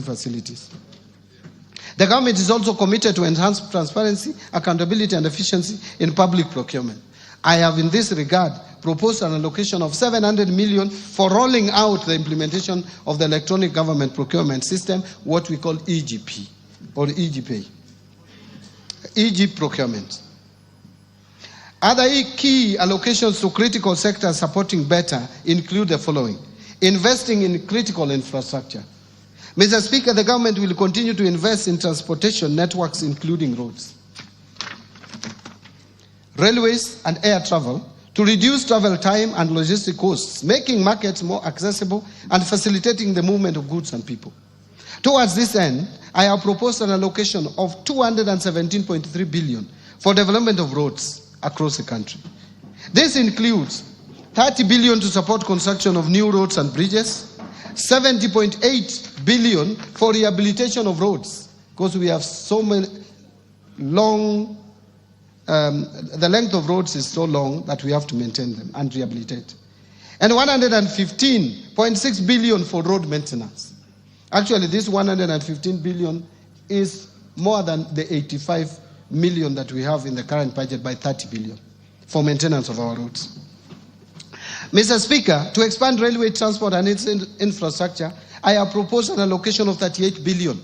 facilities. The government is also committed to enhance transparency, accountability, and efficiency in public procurement. I have, in this regard, proposed an allocation of 700 million for rolling out the implementation of the electronic government procurement system, what we call EGP or EGP. EG procurement. Other key allocations to critical sectors supporting better include the following: investing in critical infrastructure. Mr. Speaker, the government will continue to invest in transportation networks, including roads, railways, and air travel, to reduce travel time and logistic costs, making markets more accessible and facilitating the movement of goods and people. Towards this end, I have proposed an allocation of 217.3 billion for development of roads across the country. This includes 30 billion to support construction of new roads and bridges, 70.8 billion for rehabilitation of roads, because we have so many long, the length of roads is so long that we have to maintain them and rehabilitate. And 115.6 billion for road maintenance. Actually, this 115 billion is more than the 85 million that we have in the current budget by 30 billion for maintenance of our roads. Mr. Speaker, to expand railway transport and its infrastructure, I have proposed an allocation of 38 billion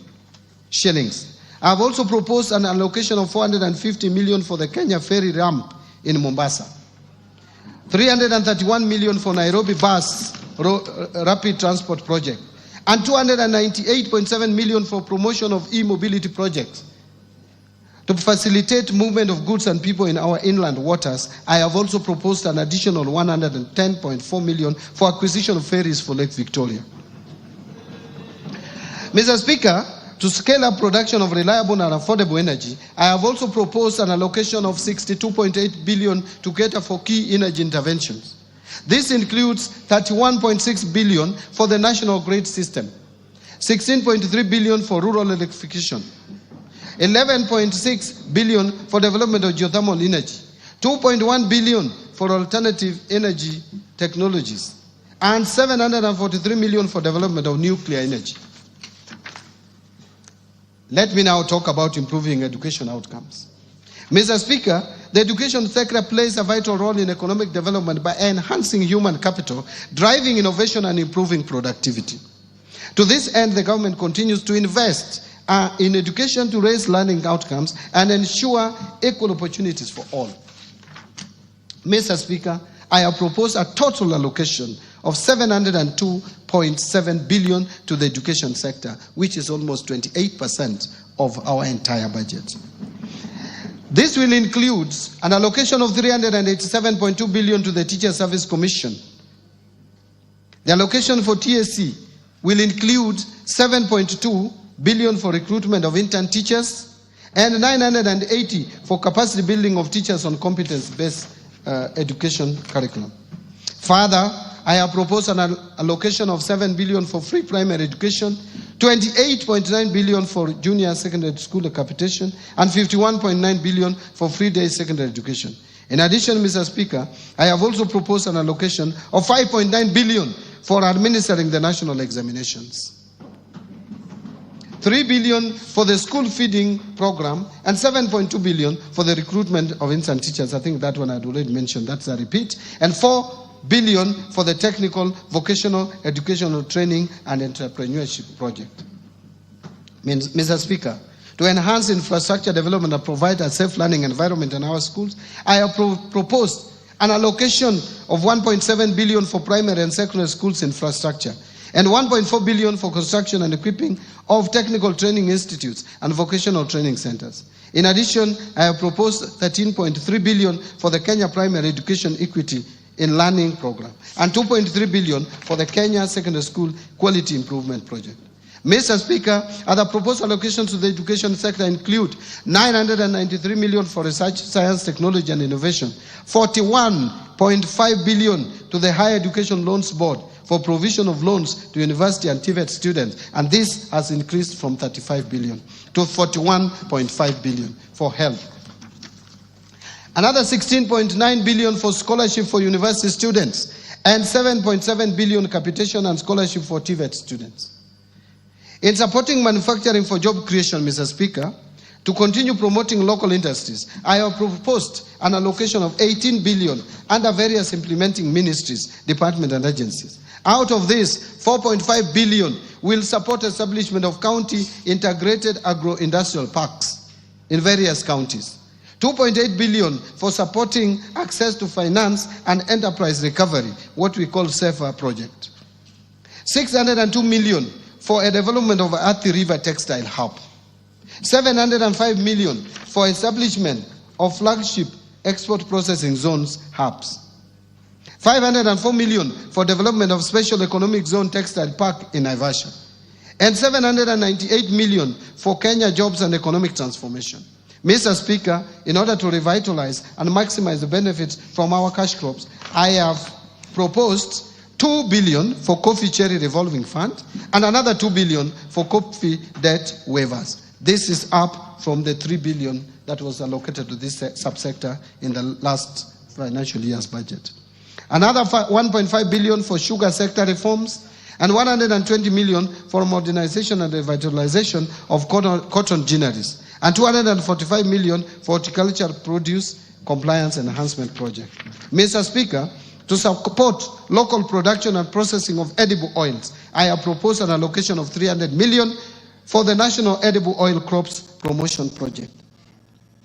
shillings. I have also proposed an allocation of 450 million for the Kenya ferry ramp in Mombasa, 331 million for Nairobi bus rapid transport project, and 298.7 million for promotion of e-mobility projects. To facilitate movement of goods and people in our inland waters, I have also proposed an additional 110.4 million for acquisition of ferries for Lake Victoria. Mr. Speaker, to scale up production of reliable and affordable energy, I have also proposed an allocation of 62.8 billion to cater for key energy interventions. This includes 31.6 billion for the national grid system, 16.3 billion for rural electrification, 11.6 billion for development of geothermal energy, 2.1 billion for alternative energy technologies, and 743 million for development of nuclear energy. Let me now talk about improving education outcomes. Mr. Speaker, the education sector plays a vital role in economic development by enhancing human capital, driving innovation, and improving productivity. To this end, the government continues to invest in education to raise learning outcomes and ensure equal opportunities for all. Mr. Speaker, I have proposed a total allocation of 702.7 billion to the education sector, which is almost 28% of our entire budget. This will include an allocation of 387.2 billion to the Teacher Service Commission. The allocation for TSC will include 7.2 billion for recruitment of intern teachers and 980 for capacity building of teachers on competence-based education curriculum. Further, I have proposed an allocation of 7 billion for free primary education, 28.9 billion for junior secondary school capitation, and 51.9 billion for free day secondary education. In addition, Mr. Speaker, I have also proposed an allocation of 5.9 billion for administering the national examinations, 3 billion for the school feeding program, and 7.2 billion for the recruitment of intern teachers. I think that one I had already mentioned, that's a repeat, and 4 billion for the technical, vocational, educational training and entrepreneurship project. Mr. Speaker, to enhance infrastructure development and provide a safe learning environment in our schools, I have proposed an allocation of 1.7 billion for primary and secondary schools infrastructure, and 1.4 billion for construction and equipping of technical training institutes and vocational training centers. In addition, I have proposed 13.3 billion for the Kenya Primary Education Equity in Learning Program, and 2.3 billion for the Kenya Secondary School Quality Improvement Project. Mr. Speaker, other proposed allocations to the education sector include 993 million for research, science, technology, and innovation, 41.5 billion to the Higher Education Loans Board for provision of loans to university and TVET students, and this has increased from 35 billion to 41.5 billion for health. Another 16.9 billion for scholarship for university students, and 7.7 billion capitation and scholarship for TVET students. In supporting manufacturing for job creation, Mr. Speaker, to continue promoting local industries, I have proposed an allocation of 18 billion under various implementing ministries, departments, and agencies. Out of this, 4.5 billion will support establishment of county integrated agro-industrial parks in various counties. 2.8 billion for supporting access to finance and enterprise recovery, what we call SAFER project. 602 million for a development of Athi River Textile Hub. 705 million for establishment of flagship export processing zones hubs. 504 million for development of special economic zone textile park in Naivasha. And 798 million for Kenya jobs and economic transformation. Mr. Speaker, in order to revitalize and maximize the benefits from our cash crops, I have proposed 2 billion for coffee cherry revolving fund and another 2 billion for coffee debt waivers. This is up from the 3 billion that was allocated to this subsector in the last financial year's budget. Another 1.5 billion for sugar sector reforms and 120 million for modernization and revitalization of cotton ginneries and 245 million for horticulture produce compliance enhancement project. Mr. Speaker, to support local production and processing of edible oils, I have proposed an allocation of 300 million for the National Edible Oil Crops Promotion Project.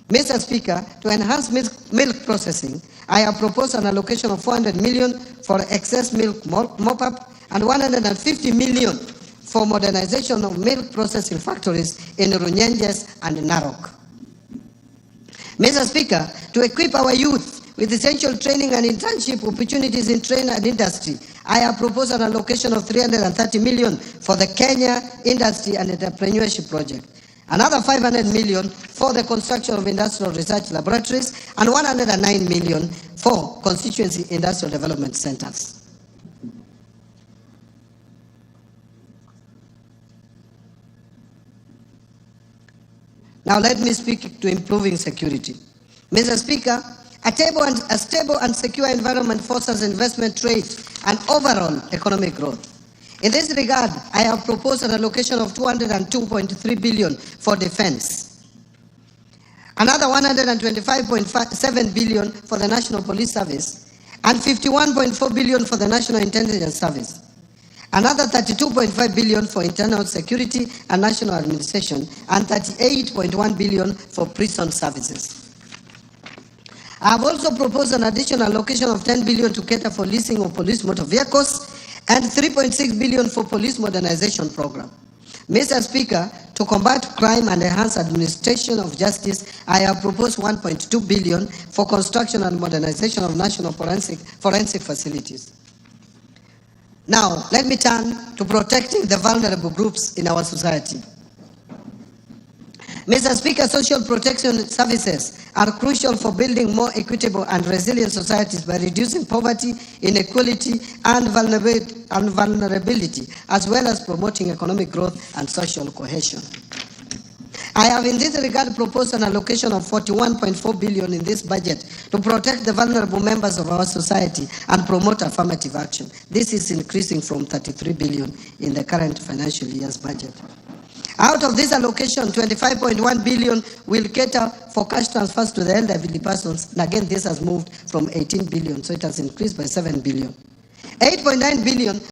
Mr. Speaker, to enhance milk processing, I have proposed an allocation of 400 million for excess milk mop-up and 150 million for modernization of milk processing factories in Runyenjes and Narok. Mr. Speaker, to equip our youth with essential training and internship opportunities in trade and industry, I have proposed an allocation of 330 million for the Kenya Industry and Entrepreneurship Project. Another 500 million for the construction of industrial research laboratories and 109 million for constituency industrial development centers. Now let me speak to improving security. Mr. Speaker, a stable and secure environment fosters investment, trade, and overall economic growth. In this regard, I have proposed an allocation of 202.3 billion for defense. Another 125.7 billion for the National Police Service and 51.4 billion for the National Intelligence Service. Another 32.5 billion for internal security and national administration and 38.1 billion for prison services. I have also proposed an additional allocation of 10 billion to cater for leasing of police motor vehicles and 3.6 billion for police modernization program. Mr. Speaker, to combat crime and enhance administration of justice, I have proposed 1.2 billion for construction and modernization of national forensic facilities. Now, let me turn to protecting the vulnerable groups in our society. Mr. Speaker, social protection services are crucial for building more equitable and resilient societies by reducing poverty, inequality, and vulnerability, as well as promoting economic growth and social cohesion. I have in this regard proposed an allocation of 41.4 billion in this budget to protect the vulnerable members of our society and promote affirmative action. This is increasing from 33 billion in the current financial year's budget. Out of this allocation, 25.1 billion will cater for cash transfers to the elderly persons. And again, this has moved from 18 billion, so it has increased by 7 billion. 8.9 billion